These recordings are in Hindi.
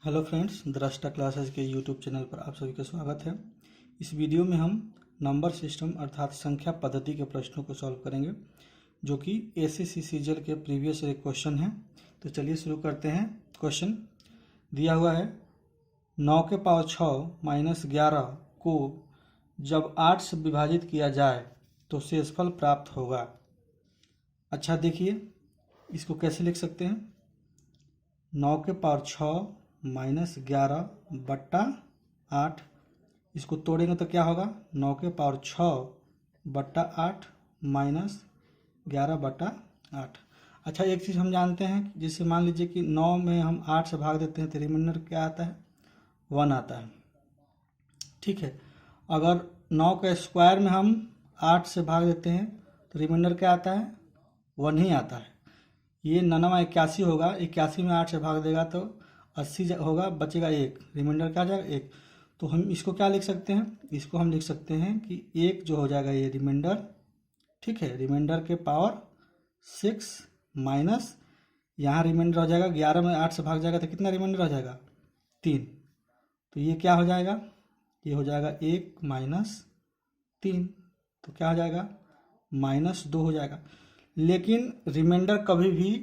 हेलो फ्रेंड्स, दृष्टा क्लासेस के यूट्यूब चैनल पर आप सभी का स्वागत है। इस वीडियो में हम नंबर सिस्टम अर्थात संख्या पद्धति के प्रश्नों को सॉल्व करेंगे जो कि एसएससी सीजीएल के प्रीवियस ईयर क्वेश्चन हैं। तो चलिए शुरू करते हैं। क्वेश्चन दिया हुआ है 9 के पावर 6 माइनस 11 को जब 8 से विभाजित किया जाए तो शेषफल प्राप्त होगा। अच्छा देखिए, इसको कैसे लिख सकते हैं। 9 के पावर 6 माइनस 11 बट्टा 8, इसको तोड़ेंगे तो क्या होगा 9 के पावर 6 बट्टा 8 माइनस 11 बट्टा 8। अच्छा, एक चीज़ हम जानते हैं, जैसे मान लीजिए कि 9 में हम 8 से भाग देते हैं तो रिमाइंडर क्या आता है 1 आता है। ठीक है, अगर 9 के स्क्वायर में हम 8 से भाग देते हैं तो रिमाइंडर क्या आता है 1 ही आता है। ये 9 81 होगा, 81 में 8 से भाग देगा तो 80 होगा, बचेगा 1, रिमाइंडर क्या आ जाएगा 1। तो हम इसको क्या लिख सकते हैं, इसको हम लिख सकते हैं कि 1 जो हो जाएगा ये रिमाइंडर, ठीक है, रिमाइंडर के पावर 6 माइनस यहाँ रिमाइंडर हो जाएगा 11 में 8 से भाग जाएगा तो कितना रिमाइंडर हो जाएगा 3। तो ये क्या हो जाएगा, ये हो जाएगा 1 माइनस 3, तो क्या हो जाएगा -2 हो जाएगा। लेकिन रिमाइंडर कभी भी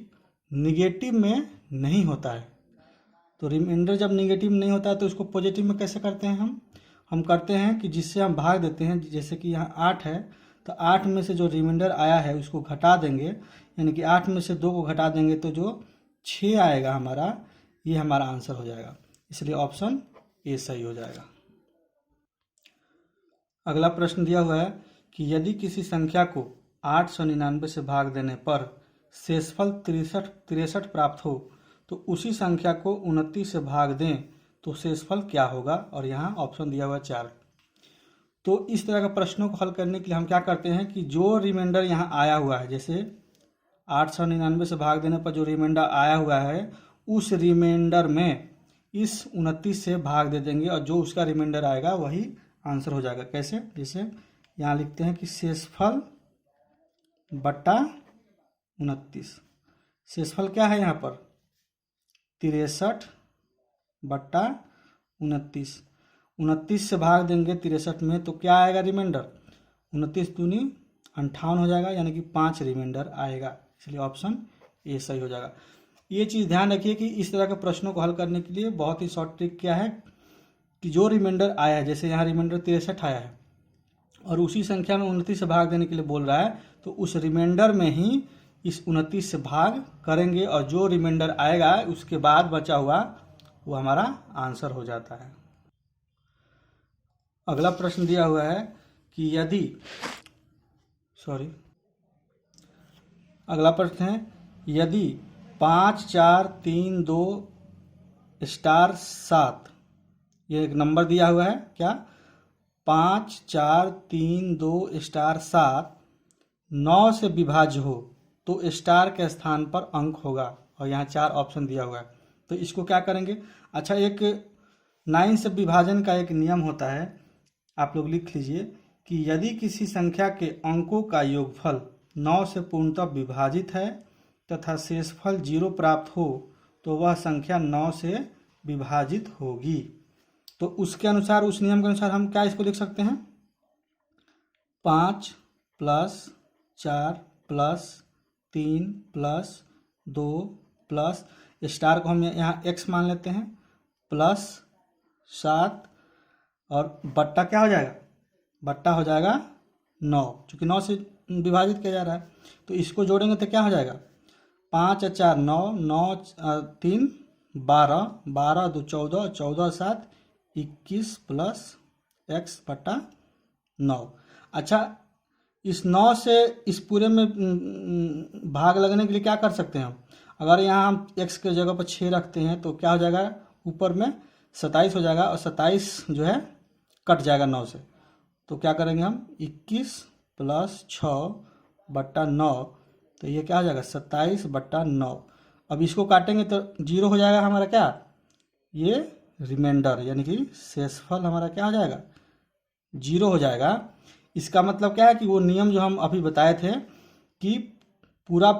निगेटिव में नहीं होता है। तो रिमाइंडर जब निगेटिव नहीं होता है तो उसको पॉजिटिव में कैसे करते हैं हम करते हैं कि जिससे हम भाग देते हैं, जैसे कि यहाँ 8 है तो 8 में से जो रिमाइंडर आया है उसको घटा देंगे, यानी कि 8 में से 2 को घटा देंगे तो जो 6 आएगा हमारा, ये हमारा आंसर हो जाएगा। इसलिए ऑप्शन ए सही हो जाएगा। अगला प्रश्न दिया हुआ है कि यदि किसी संख्या को 899 से भाग देने पर शेषफल 63 प्राप्त हो तो उसी संख्या को 29 से भाग दें तो शेषफल क्या होगा। और यहाँ ऑप्शन दिया हुआ है 4। तो इस तरह का प्रश्नों को हल करने के लिए हम क्या करते हैं कि जो रिमाइंडर यहाँ आया हुआ है, जैसे 899 से भाग देने पर जो रिमाइंडर आया हुआ है उस रिमाइंडर में इस 29 से भाग दे देंगे और जो उसका रिमाइंडर आएगा वही आंसर हो जाएगा। कैसे, जैसे यहाँ लिखते हैं कि शेषफल बट्टा 29। शेषफल क्या है यहाँ पर 63 बट्टा 29। 29 से भाग देंगे 63 में तो क्या आएगा रिमाइंडर 29 दूनी 58 हो जाएगा, यानी कि 5 रिमाइंडर आएगा। इसलिए ऑप्शन ए सही हो जाएगा। ये चीज़ ध्यान रखिए कि इस तरह के प्रश्नों को हल करने के लिए बहुत ही शॉर्ट ट्रिक क्या है कि जो रिमाइंडर आया है, जैसे यहाँ रिमाइंडर 63 आया है और उसी संख्या में 29 से भाग देने के लिए बोल रहा है, तो उस रिमाइंडर में ही इस 29 से भाग करेंगे और जो रिमाइंडर आएगा उसके बाद बचा हुआ वो हमारा आंसर हो जाता है। अगला प्रश्न दिया हुआ है कि अगला प्रश्न है यदि 5 4 3 2 स्टार 7, ये एक नंबर दिया हुआ है, क्या 5 4 3 2 स्टार 7 9 से विभाज्य हो तो स्टार के स्थान पर अंक होगा। और यहाँ 4 ऑप्शन दिया हुआ है, तो इसको क्या करेंगे। अच्छा, एक 9 से विभाजन का एक नियम होता है, आप लोग लिख लीजिए कि यदि किसी संख्या के अंकों का योगफल 9 से पूर्णतः विभाजित है तथा शेषफल 0 प्राप्त हो तो वह संख्या 9 से विभाजित होगी। तो उसके अनुसार, उस नियम के अनुसार हम क्या इसको लिख सकते हैं 5 plus 4 plus 3 plus 2 plus star को हम यहाँ x मान लेते हैं प्लस 7 और बट्टा क्या हो जाएगा, बट्टा हो जाएगा 9, चूँकि 9 से विभाजित किया जा रहा है। तो इसको जोड़ेंगे तो क्या हो जाएगा 5 और 4 9, 9 3 12, 12 2 14, 14 7 21 प्लस x बट्टा 9। अच्छा, इस 9 से इस पूरे में भाग लगने के लिए क्या कर सकते हैं हम, अगर यहाँ हम x के जगह पर 6 रखते हैं तो क्या हो जाएगा ऊपर में 27 हो जाएगा और 27 जो है कट जाएगा 9 से। तो क्या करेंगे हम 21 प्लस 6 बट्टा 9, तो ये क्या हो जाएगा 27 बट्टा 9। अब इसको काटेंगे तो 0 हो जाएगा हमारा क्या, ये रिमाइंडर, यानी कि शेषफल हमारा क्या हो जाएगा 0 हो जाएगा। इसका मतलब क्या है कि वो नियम जो हम अभी बताए थे कि पूरा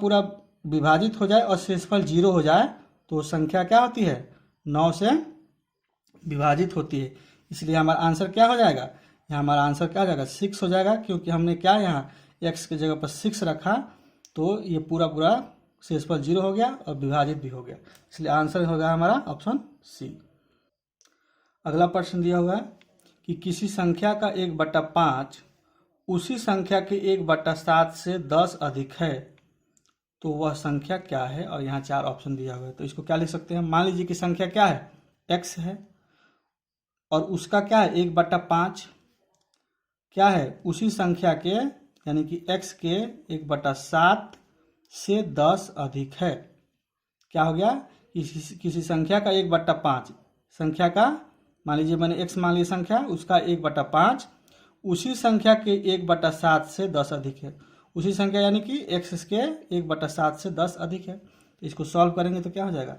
विभाजित हो जाए और शेषफल 0 हो जाए तो संख्या क्या होती है 9 से विभाजित होती है, इसलिए हमारा आंसर क्या हो जाएगा, यहाँ हमारा आंसर क्या हो जाएगा 6 हो जाएगा, क्योंकि हमने क्या यहाँ x की जगह पर 6 रखा, तो ये पूरा पूरा शेषफल 0 हो गया और विभाजित भी हो गया, इसलिए आंसर हो गया हमारा ऑप्शन सी। अगला प्रश्न दिया हुआ है कि किसी संख्या का 1/5 उसी संख्या के 1/7 से 10 अधिक है, तो वह संख्या क्या है, और यहाँ 4 ऑप्शन दिया हुआ है। तो इसको क्या लिख सकते हैं, मान लीजिए कि संख्या क्या है, x है, और उसका क्या है 1/5 क्या है, उसी संख्या के यानी कि x के 1/7 से 10 अधिक है। क्या हो गया, किसी संख्या का 1/5, संख्या का मान लीजिए मैंने x मान लिया संख्या, उसका 1/5 उसी संख्या के 1/7 से 10 अधिक है। उसी संख्या यानी कि x के 1/7 से 10 अधिक है। तो इसको सॉल्व करेंगे तो क्या हो जाएगा,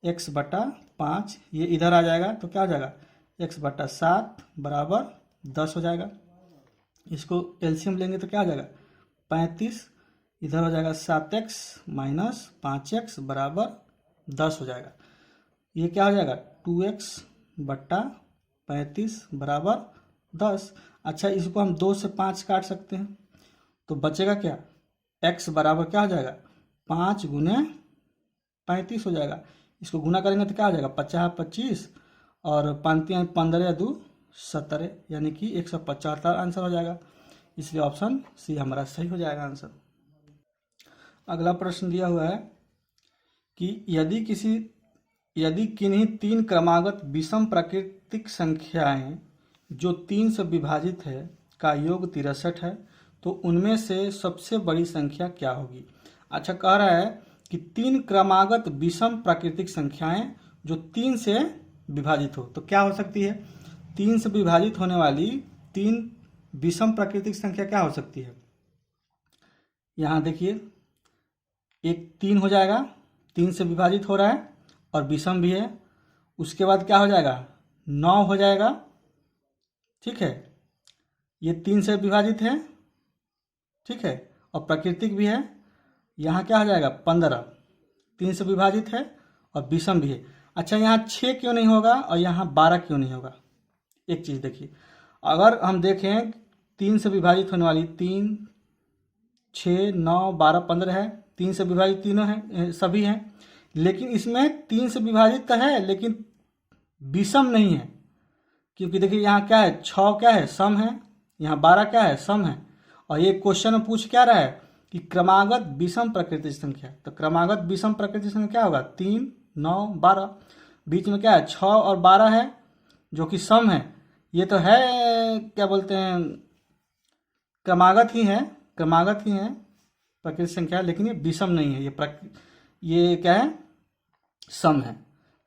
x/5 ये इधर आ जाएगा, तो क्या हो जाएगा x/7 बराबर 10 हो जाएगा। इसको एलसीएम लेंगे तो क्या हो जाएगा 35, इधर हो जाएगा 7x माइनस 5x बराबर 10 हो जाएगा। ये क्या हो जाएगा 2x/35 बराबर 10। अच्छा, इसको हम 2 से 5 काट सकते हैं, तो बचेगा क्या, x बराबर क्या हो जाएगा 5 गुने 35 हो जाएगा। इसको गुना करेंगे तो क्या हो जाएगा 50 25 और 5 15 2 17, यानी कि 175 आंसर हो जाएगा। इसलिए ऑप्शन सी हमारा सही हो जाएगा आंसर। अगला प्रश्न दिया हुआ है कि यदि किन्हीं 3 क्रमागत विषम प्राकृतिक संख्याएं जो 3 से विभाजित है का योग 63 है, तो उनमें से सबसे बड़ी संख्या क्या होगी। अच्छा, कह रहा है कि 3 क्रमागत विषम प्राकृतिक संख्याएं जो 3 से विभाजित हो, तो क्या हो सकती है, 3 से विभाजित होने वाली 3 विषम प्राकृतिक संख्या क्या हो सकती है। यहाँ देखिए, एक 3 हो जाएगा, 3 से विभाजित हो रहा है और विषम भी है। उसके बाद क्या हो जाएगा 9 हो जाएगा, ठीक है, ये 3 से विभाजित है, ठीक है, और प्राकृतिक भी है। यहाँ क्या हो जाएगा 15, 3 से विभाजित है और विषम भी है। अच्छा, यहाँ 6 क्यों नहीं होगा और यहाँ 12 क्यों नहीं होगा। एक चीज़ देखिए, अगर हम देखें 3 से विभाजित होने वाली 3 6 9 12 15 है, 3 से विभाजित तीनों हैं, सभी हैं, लेकिन इसमें 3 से विभाजित तो है लेकिन विषम नहीं है, क्योंकि देखिए यहाँ क्या है 6 क्या है सम है, यहाँ 12 क्या है सम है, और ये क्वेश्चन में पूछ क्या रहा है कि क्रमागत विषम प्राकृतिक संख्या। तो क्रमागत विषम प्राकृतिक संख्या क्या होगा 3 9 12, बीच में क्या है 6 और 12 है जो कि सम है। ये तो है क्या बोलते हैं क्रमागत ही है प्राकृतिक संख्या, लेकिन ये विषम नहीं है, ये क्या है सम है।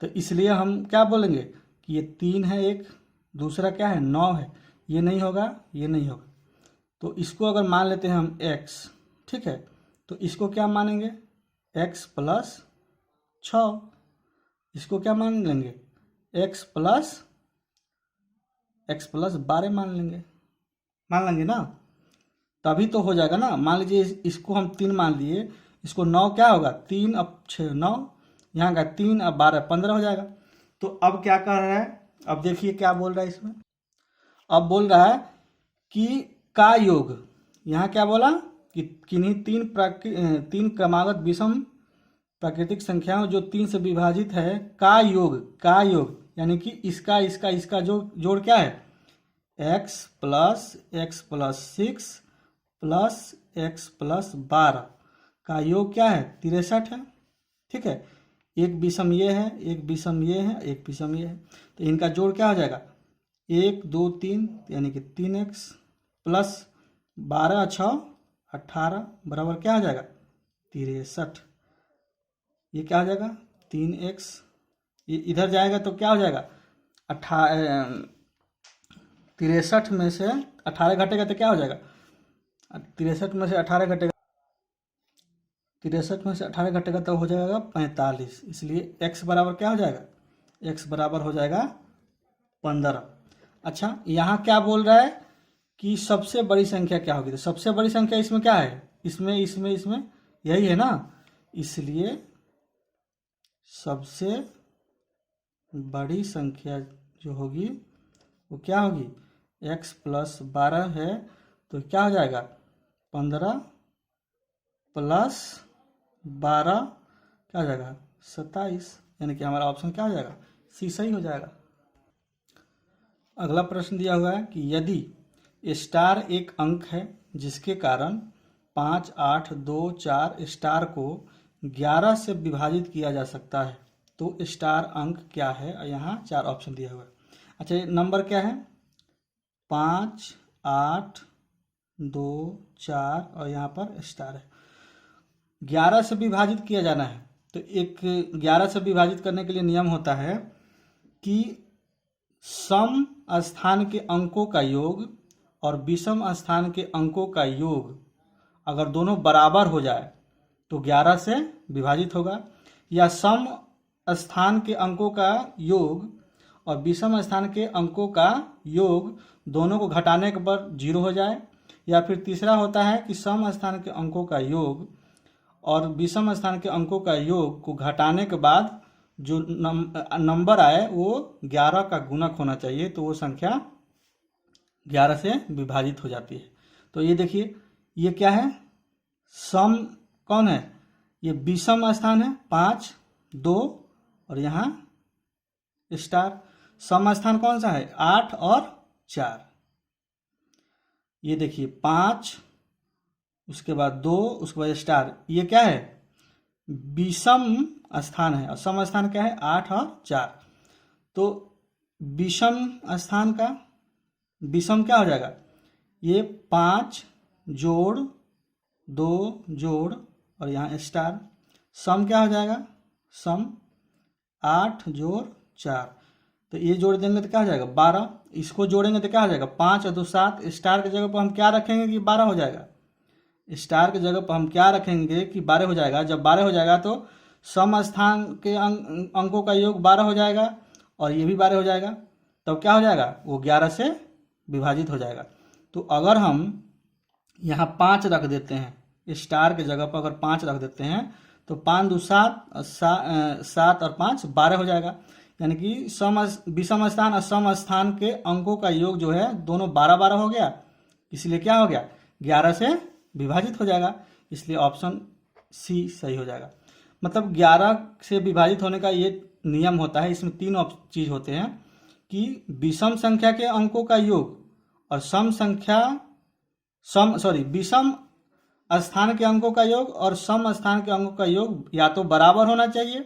तो इसलिए हम क्या बोलेंगे कि ये 3 है, एक दूसरा क्या है 9 है, ये नहीं होगा, ये नहीं होगा। तो इसको अगर मान लेते हैं हम x, ठीक है, तो इसको क्या मानेंगे x प्लस 6, इसको क्या मान लेंगे x प्लस 12 मान लेंगे ना, तभी तो हो जाएगा ना। मान लीजिए इसको हम 3 मान लिए, इसको 9 क्या होगा 3 अब 6 9, यहाँ का 3 अब 12 15 हो जाएगा। तो अब क्या कर रहा है, अब देखिए क्या बोल रहा है इसमें, अब बोल रहा है कि का योग, यहाँ क्या बोला कि किन्हीं 3 क्रमागत विषम प्राकृतिक संख्याओं जो 3 से विभाजित है का योग यानी कि इसका जोड़ क्या है x plus 6 plus x plus 12 का योग क्या है 63 है, ठीक है। एक विषम ये है, एक विषम ये है, एक विषम ये है, तो इनका जोड़ क्या हो जाएगा 1 2 3 यानी कि 3x प्लस 12 6 18 बराबर क्या हो जाएगा 63। ये क्या हो जाएगा 3x, ये इधर जाएगा तो क्या हो जाएगा 63 में से 18 घटेगा तो क्या हो जाएगा 63 में से 18 घटेगा, 63 में से 18 घटेगा तो हो जाएगा 45। इसलिए x बराबर क्या हो जाएगा, x बराबर हो जाएगा 15। अच्छा, यहाँ क्या बोल रहा है कि सबसे बड़ी संख्या क्या होगी, तो सबसे बड़ी संख्या इसमें क्या है, इसमें यही है ना, इसलिए सबसे बड़ी संख्या जो होगी वो क्या होगी, x प्लस 12 है तो क्या हो जाएगा 15 प्लस 12 क्या हो जाएगा 27, यानी कि हमारा ऑप्शन क्या हो जाएगा, सी सही हो जाएगा। अगला प्रश्न दिया हुआ है कि यदि स्टार एक अंक है जिसके कारण 5, 8, 2, 4 स्टार को 11 से विभाजित किया जा सकता है तो स्टार अंक क्या है, और यहाँ 4 ऑप्शन दिया हुआ है। अच्छा, ये नंबर क्या है, 5, 8, 2, 4 और यहाँ पर स्टार है। 11 से विभाजित किया जाना है तो एक 11 से विभाजित करने के लिए नियम होता है कि सम स्थान के अंकों का योग और विषम स्थान के अंकों का योग अगर दोनों बराबर हो जाए तो 11 से विभाजित होगा, या सम स्थान के अंकों का योग और विषम स्थान के अंकों का योग दोनों को घटाने के पर 0 हो जाए, या फिर तीसरा होता है कि सम स्थान के अंकों का योग और विषम स्थान के अंकों का योग को घटाने के बाद जो नंबर आए वो 11 का गुणक होना चाहिए, तो वो संख्या 11 से विभाजित हो जाती है। तो ये देखिए, ये क्या है, सम कौन है, ये विषम स्थान है 5, 2 और यहाँ स्टार। सम स्थान कौन सा है 8 और 4। ये देखिए 5, उसके बाद 2, उसके बाद स्टार, ये क्या है विषम स्थान है, और सम स्थान क्या है 8 और 4। तो विषम स्थान का विषम क्या हो जाएगा, ये 5 जोड़ 2 जोड़ और यहाँ स्टार। सम क्या हो जाएगा, सम 8 जोड़ 4, तो ये जोड़ देंगे तो क्या हो जाएगा 12। इसको जोड़ेंगे तो क्या हो जाएगा 5 और 2 7। स्टार की जगह पर हम क्या रखेंगे कि 12 हो जाएगा, स्टार की जगह पर हम क्या रखेंगे कि 12 हो जाएगा। जब 12 हो जाएगा तो सम स्थान के अंकों का योग 12 हो जाएगा और ये भी 12 हो जाएगा, तब क्या हो जाएगा वो 11 से विभाजित हो जाएगा। तो अगर हम यहाँ 5 रख देते हैं, स्टार की जगह पर अगर 5 रख देते हैं तो 5 2 7 और 5 12 हो जाएगा, यानी कि विषम स्थान और सम स्थान के अंकों का योग जो है दोनों 12 12 हो गया, इसलिए क्या हो गया 11 से विभाजित हो जाएगा, इसलिए ऑप्शन सी सही हो जाएगा। मतलब 11 से विभाजित होने का ये नियम होता है। इसमें 3 चीज होते हैं कि विषम संख्या के अंकों का योग और विषम स्थान के अंकों का योग और सम स्थान के अंकों का योग या तो बराबर होना चाहिए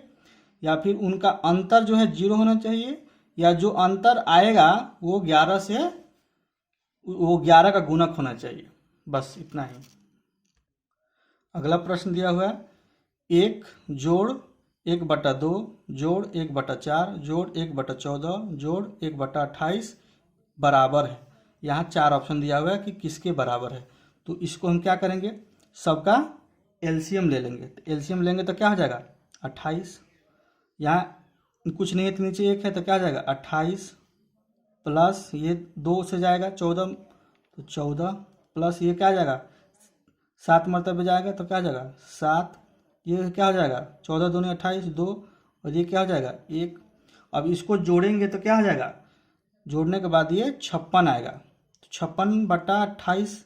या फिर उनका अंतर जो है 0 होना चाहिए, या जो अंतर आएगा वो 11 का गुणक होना चाहिए। बस इतना ही। अगला प्रश्न दिया हुआ है 1 जोड़ 1/2 जोड़ 1/4 जोड़ 1/14 जोड़ 1/28 बराबर है। यहाँ 4 ऑप्शन दिया हुआ है कि किसके बराबर है, तो इसको हम क्या करेंगे, सबका एलसीएम ले लेंगे। तो एलसीएम लेंगे तो क्या हो जाएगा 28, यहाँ कुछ नहीं है तो नीचे 1 है तो क्या हो जाएगा 28 प्लस ये 2 से जाएगा 14, तो 14 प्लस ये क्या हो जाएगा 7 मरतबे जाएगा तो क्या हो जाएगा 7, ये क्या हो जाएगा 14 दूनी 28 2 और ये क्या हो जाएगा 1। अब इसको जोड़ेंगे तो क्या हो जाएगा, जोड़ने के बाद ये 56 आएगा, तो 56/28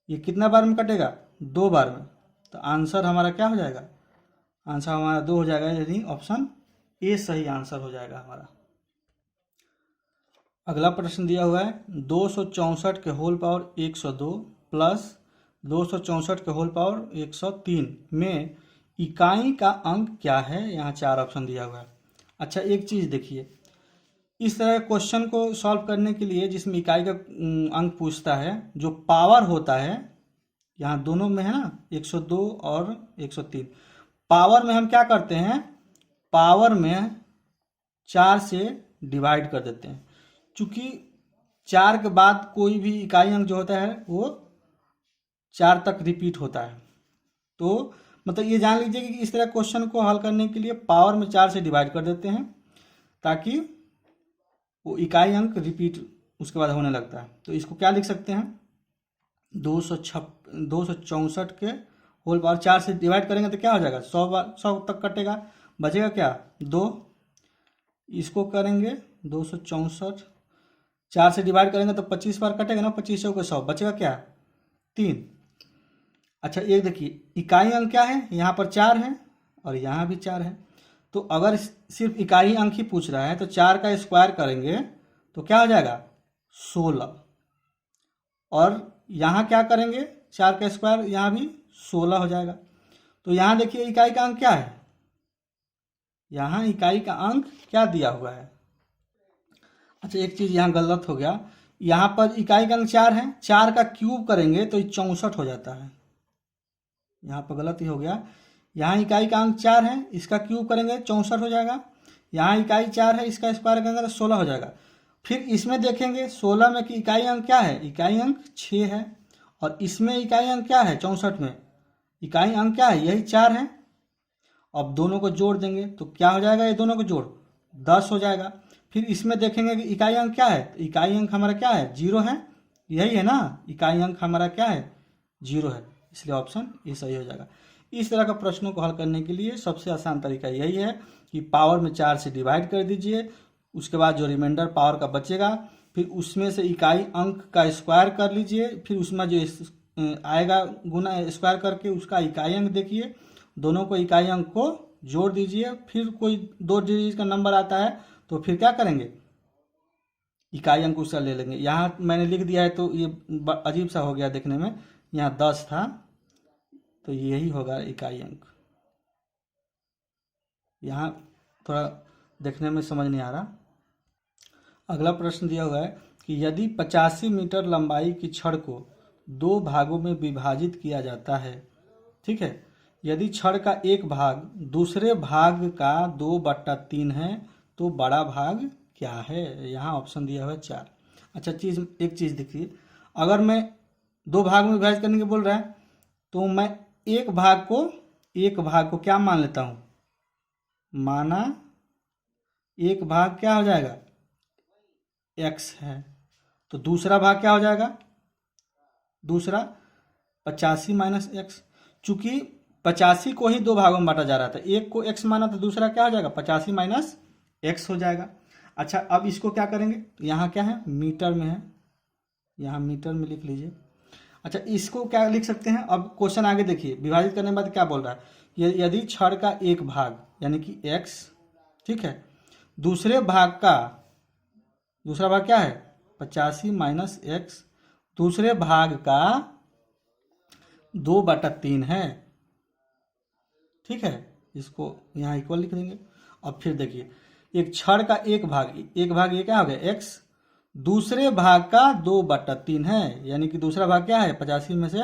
ये कितना बार में कटेगा 2 बार में, तो आंसर हमारा क्या हो जाएगा, आंसर हमारा 2 हो जाएगा, यानी ऑप्शन ए सही आंसर हो जाएगा हमारा। अगला प्रश्न दिया हुआ है 264 के होल पावर 102 प्लस 264 के होल पावर 103 में इकाई का अंक क्या है, यहाँ 4 ऑप्शन दिया हुआ है। अच्छा, एक चीज देखिए, इस तरह क्वेश्चन को सॉल्व करने के लिए जिसमें इकाई का अंक पूछता है, जो पावर होता है यहाँ दोनों में है ना 102 और 103, पावर में हम क्या करते हैं, पावर में 4 से डिवाइड कर देते हैं, चूंकि 4 के बाद कोई भी इकाई अंक जो होता है वो 4 तक रिपीट होता है। तो मतलब ये जान लीजिए कि इस तरह क्वेश्चन को हल करने के लिए पावर में 4 से डिवाइड कर देते हैं ताकि वो इकाई अंक रिपीट उसके बाद होने लगता है। तो इसको क्या लिख सकते हैं, 264 के होल पावर 4 से डिवाइड करेंगे तो क्या हो जाएगा 100 तक कटेगा, बचेगा क्या 2, इसको करेंगे 264, 4 से डिवाइड करेंगे तो 25 बार कटेगा ना, 25 चौके 100, बचेगा क्या 3। अच्छा एक देखिए इकाई अंक क्या है, यहाँ पर 4 है और यहाँ भी 4 है। तो अगर सिर्फ इकाई अंक ही पूछ रहा है तो 4 का स्क्वायर करेंगे तो क्या हो जाएगा 16, और यहाँ क्या करेंगे 4 का स्क्वायर, यहाँ भी 16 हो जाएगा। तो यहाँ देखिए इकाई का अंक क्या है, यहाँ इकाई का अंक क्या दिया हुआ है। अच्छा एक चीज़ यहाँ गलत हो गया, यहाँ पर इकाई का अंक 4 है, 4 का क्यूब करेंगे तो 64 हो जाता है, यहाँ पर गलती हो गया। यहाँ इकाई का अंक 4 है, इसका क्यूब करेंगे 64 हो जाएगा। यहाँ इकाई 4 है, इसका स्क्वायर करेंगे तो 16 हो जाएगा। फिर इसमें देखेंगे 16 में कि इकाई अंक क्या है, इकाई अंक 6 है, और इसमें इकाई अंक क्या है 64 में, इकाई अंक क्या है यही 4 है। अब दोनों को जोड़ देंगे तो क्या हो जाएगा, ये दोनों को जोड़ 10 हो जाएगा। फिर इसमें देखेंगे कि इकाई अंक क्या है, तो इकाई अंक हमारा क्या है 0 है, यही है ना, इकाई अंक हमारा क्या है 0 है, इसलिए ऑप्शन ये सही हो जाएगा। इस तरह का प्रश्नों को हल करने के लिए सबसे आसान तरीका यही है कि पावर में 4 से डिवाइड कर दीजिए, उसके बाद जो रिमाइंडर पावर का बचेगा फिर उसमें से इकाई अंक का स्क्वायर कर लीजिए, फिर उसमें जो आएगा गुना स्क्वायर करके उसका इकाई अंक देखिए, दोनों को इकाई अंक को जोड़ दीजिए। फिर कोई 2 डिजिट का नंबर आता है तो फिर क्या करेंगे इकाई अंक उसका ले लेंगे। यहाँ मैंने लिख दिया है तो ये अजीब सा हो गया देखने में, यहाँ 10 था तो यही होगा इकाई अंक। यहाँ थोड़ा देखने में समझ नहीं आ रहा। अगला प्रश्न दिया हुआ है कि यदि 85 मीटर लंबाई की छड़ को 2 भागों में विभाजित किया जाता है, ठीक है, यदि छड़ का एक भाग दूसरे भाग का 2/3 है तो बड़ा भाग क्या है। यहाँ ऑप्शन दिया हुआ है 4। अच्छा एक चीज़ देखिए, अगर मैं 2 भाग में विभाजित करने के बोल रहा है तो मैं एक भाग को क्या मान लेता हूँ, माना एक भाग क्या हो जाएगा x है, तो दूसरा भाग क्या हो जाएगा, दूसरा 85 माइनस एक्स। चूंकि 85 को ही 2 भागों में बांटा जा रहा था, एक को x माना तो दूसरा क्या हो जाएगा 85 माइनस एक्स हो जाएगा। अच्छा अब इसको क्या करेंगे, यहाँ क्या है मीटर में है, यहाँ मीटर में लिख लीजिए। अच्छा इसको क्या लिख सकते हैं, अब क्वेश्चन आगे देखिए, विभाजित करने के बाद क्या बोल रहा है, यदि छड़ का एक भाग यानी कि x, ठीक है, दूसरा भाग क्या है 85 माइनस एक्स, दूसरे भाग का 2/3 है, ठीक है, इसको यहाँ इक्वल लिख देंगे। अब फिर देखिए एक छड़ का एक भाग ये क्या हो गया x, दूसरे भाग का 2/3 है, यानी कि दूसरा भाग क्या है 85 में से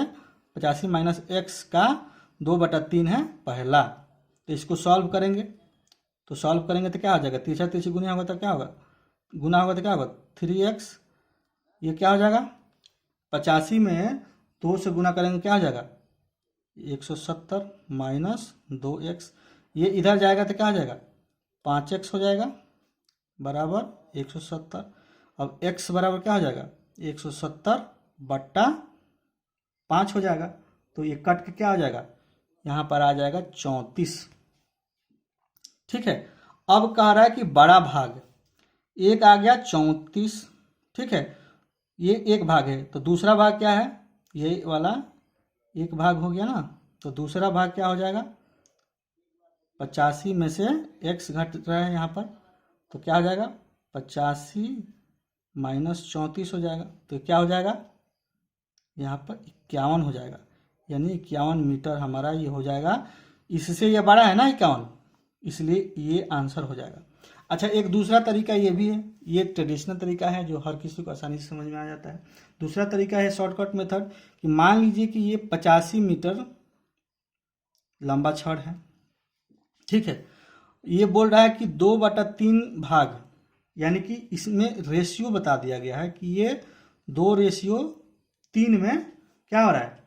85 माइनस एक्स का 2/3 है पहला। तो इसको सॉल्व करेंगे तो क्या हो जाएगा, तीसरा तीसरी गुना होगा तो क्या होगा, 3x, ये क्या हो जाएगा 85 में 2 से गुना करेंगे क्या हो जाएगा 170 माइनस 2x, ये इधर जाएगा तो क्या हो जाएगा 5x हो जाएगा बराबर 170। अब x बराबर क्या हो जाएगा 170/5 हो जाएगा, तो ये कट के क्या हो जाएगा यहाँ पर आ जाएगा 34, ठीक है। अब कह रहा है कि बड़ा भाग, एक आ गया 34, ठीक है, ये एक भाग है तो दूसरा भाग क्या है, ये वाला एक भाग हो गया ना, तो दूसरा भाग क्या हो जाएगा 85 में से x घट रहा है यहाँ पर, तो क्या हो जाएगा 85 माइनस 34 हो जाएगा, तो क्या हो जाएगा यहाँ पर 51 हो जाएगा, यानी 51 मीटर हमारा ये हो जाएगा। इससे ये बड़ा है ना 51, इसलिए ये आंसर हो जाएगा। अच्छा एक दूसरा तरीका ये भी है, ये ट्रेडिशनल तरीका है जो हर किसी को आसानी से समझ में आ जाता है। दूसरा तरीका है शॉर्टकट मेथड, कि मान लीजिए कि ये 85 मीटर लंबा छड़ है, ठीक है, ये बोल रहा है कि 2/3 भाग, यानी कि इसमें रेशियो बता दिया गया है कि ये 2:3 में क्या हो रहा है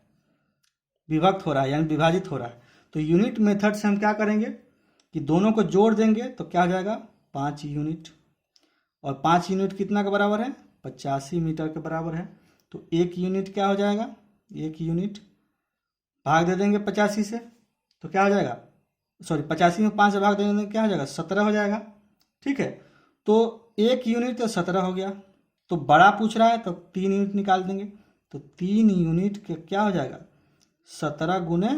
विभक्त हो रहा है, यानी विभाजित हो रहा है। तो यूनिट मेथड से हम क्या करेंगे कि दोनों को जोड़ देंगे तो क्या हो जाएगा 5 यूनिट, और 5 यूनिट कितना के बराबर है 85 मीटर के बराबर है, तो 1 यूनिट क्या हो जाएगा, 1 यूनिट भाग दे देंगे 85 से तो क्या हो जाएगा, 85 में 5 से भाग देंगे क्या हो जाएगा 17 हो जाएगा, ठीक है। तो 1 यूनिट तो 17 हो गया। तो बड़ा पूछ रहा है तो 3 यूनिट निकाल देंगे। तो 3 यूनिट के क्या हो जाएगा, 17 गुने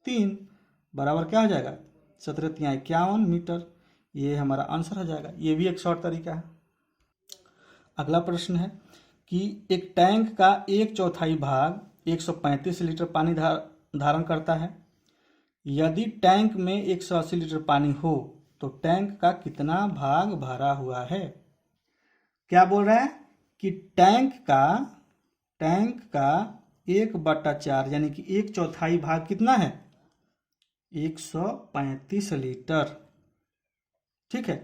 3 बराबर क्या हो जाएगा, 17 × 51 मीटर। ये हमारा आंसर हो जाएगा। ये भी एक शॉर्ट तरीका है। अगला प्रश्न है कि एक टैंक का 1/4 भाग 135 लीटर पानी धारण करता है। यदि टैंक में 180 लीटर पानी हो तो टैंक का कितना भाग भरा हुआ है। क्या बोल रहा है कि टैंक का 1/4 यानी कि 1/4 भाग कितना है, 135 लीटर। ठीक है,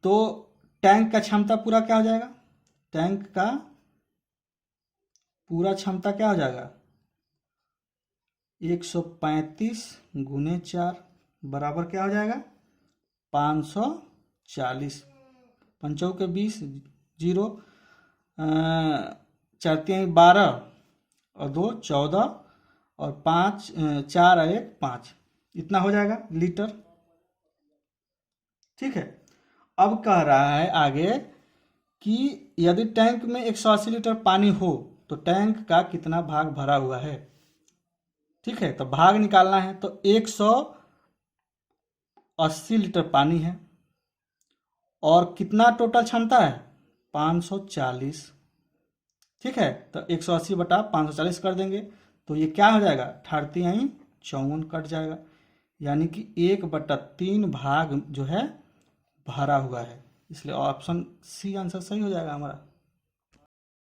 तो टैंक का क्षमता पूरा क्या हो जाएगा, टैंक का पूरा क्षमता क्या हो जाएगा, 135 गुने 4 बराबर क्या हो जाएगा, 540। 5 के 20, 0, 4 12 और 2 14 और 5 4 और 1 5, इतना हो जाएगा लीटर। ठीक है, अब कह रहा है आगे कि यदि टैंक में 180 लीटर पानी हो तो टैंक का कितना भाग भरा हुआ है। ठीक है, तो भाग निकालना है। तो 180 लीटर पानी है और कितना टोटल क्षमता है, 540। ठीक है, तो 180 बटा 540 कर देंगे तो ये क्या हो जाएगा, 38 कट जाएगा, यानी कि 1/3 भाग जो है भरा हुआ है। इसलिए ऑप्शन सी आंसर सही हो जाएगा हमारा।